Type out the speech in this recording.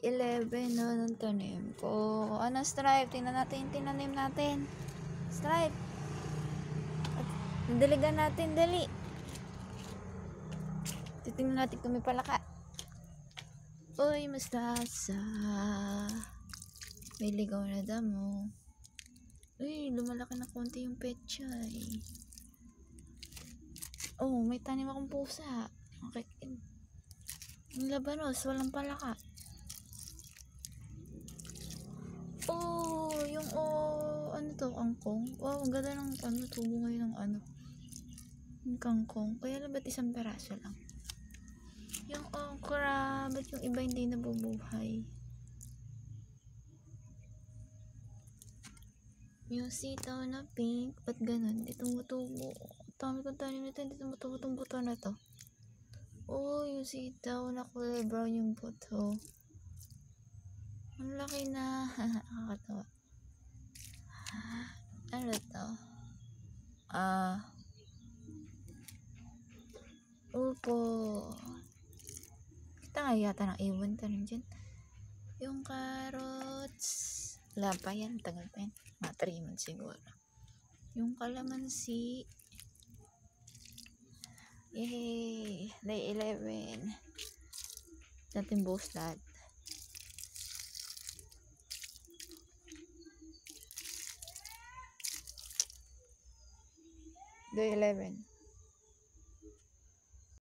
11 na ng tanim ko. Ano, Stripe? Tingnan natin, tinanim natin. Stripe. Diligan natin, dali. Titingnan natin kung may palaka. Uy, mustasa. May ligaw na damo. Uy, lumalaki na konti yung pechay. Oh, may tanim akong pusa. Okay. Yung labanos, walang palaka. Oh, yung ano to, kangkong. Wow, ang ganda ng tubo ngayon ng yung kangkong. Kaya lang ba't isang peraso lang? Yung okra, ba't yung iba hindi nabubuhay? Yung sitaw na pink, ba't ganun? Hindi tumutubo. Dami kong tanim nito, hindi tumutubo itong buto na to. Oh, yung sitaw na kulay brown yung buto. Ang laki na. Nakakatawa. Ano to? Upo. Kita nga yata ng ibon tanim dyan. Yung carrots. Wala pa yan. Tagal pa yan. Mga 3 months siguro. Yung kalamansi. Yay! Day 11. Natin buhos lahat. Day 11.